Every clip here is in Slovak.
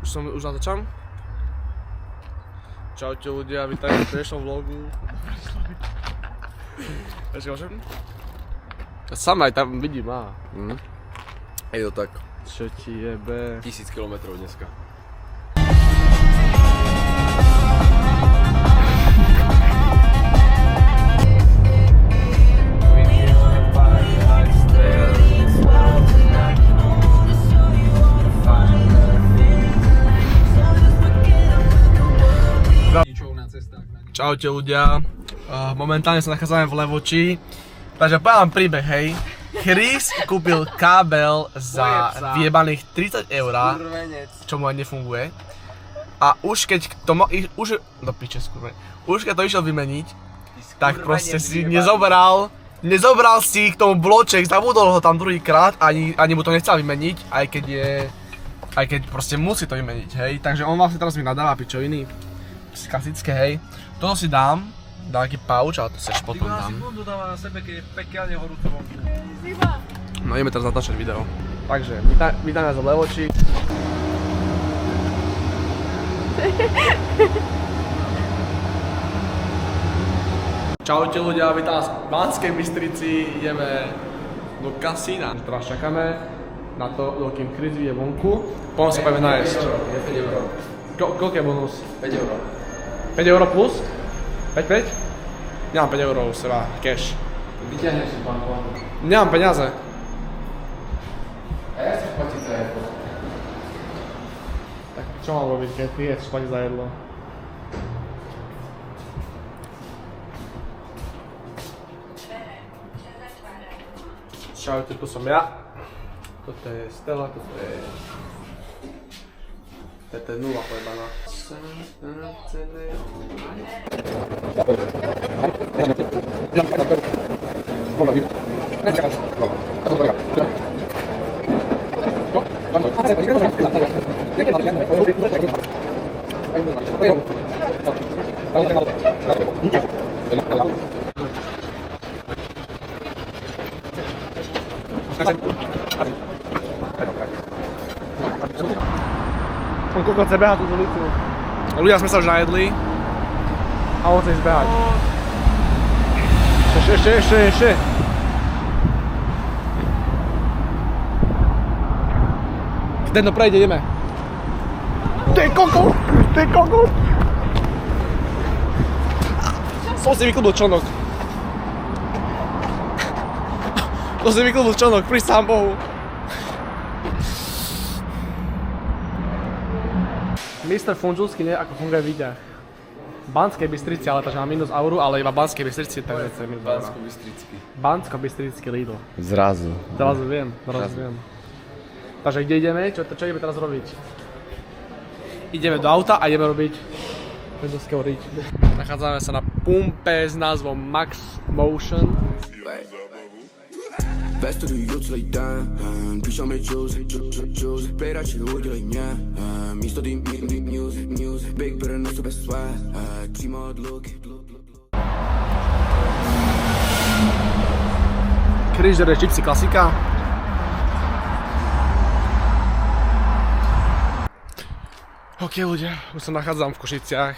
Už natočam? Čaute ľudia, vítajte v dnešnom vlogu. Ešte môžem? Sam aj tam vidím, Je to tak. Čo ti jebe? 1000 km dneska. Čaute ľudia, momentálne sa nachádzame v Levoči, takže poviem príbeh, hej. Chris kúpil kábel za vyjebaných 30 €, čo mu aj nefunguje. A už keď to už keď to išiel vymeniť, tak proste si nezobral si k tomu bloček, zabudol ho tam druhýkrát, ani mu to nechcel vymeniť, aj keď proste musí to vymeniť, hej. Takže on vlastne teraz mi nadáva pičoviny, klasické, hej. Toto si dám taký pouch, ale to sa ešte potom dám. Sekundu dáva na sebe, keď je pekelne horúco vonku. No ideme teraz natáčať video. Takže, vítam nás v Levoči. Čaute ľudia, vítam nás v Banskej Bystrici, ideme do kasína. Teraz čakáme na to, dokým Chris vyjde vonku, potom sa pojeme nájsť. Je 5 €. Koľko je bonus? 5 €. 5 € plus? 5? Nemám 5 € u seba, cash. Vyťahneš si bankovku. Nemám peniaze. A ja chceš platiť za jedlo. Tak čo mám robiť, keď ty chceš platiť za jedlo? Čaute, tu som ja. Toto je Stella, toto je nula pojebaná. On koľko chce behať túto ulicu. Ľudia sme sa už najedli a on chce ísť behať. Ešte. Ten to prejde, ideme. Ty kokos! Som si vyklubol člnok. Pri sám Bohu. Mr. Funžulský nevie, ako funguje výťah. V Banskej Bystrici, ale takže má minus euru, ale iba v Banskej Bystrici, takže to je minus euro. Bansko-bystrický. Bansko-bystrický Lidl. Zrazu viem. Takže kde ideme? Čo ideme teraz robiť? Ideme do auta a ideme robiť Windowského riť. Nachádzame sa na pumpe s názvom Max Motion. Best to do you like that, píšo mi juice, predači udělej mě, místo tým music, big brother na sebe swag, přímo od look. Chris žere čipsy, klasika. Ok ľudia, už sa nachádzam v Košiciach,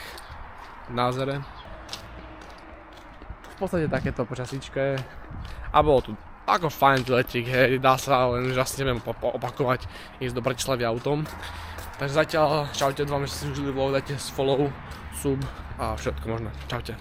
na Ázere. V podstate takéto počasíčko a bolo tu ako fajn letík, hej, dá sa, len už asi neviem opakovať, ísť do Bratislavy autom. Takže zatiaľ, čaute, dúfam, že ste si užili vlog, dajte follow, sub a všetko možné. Čaute.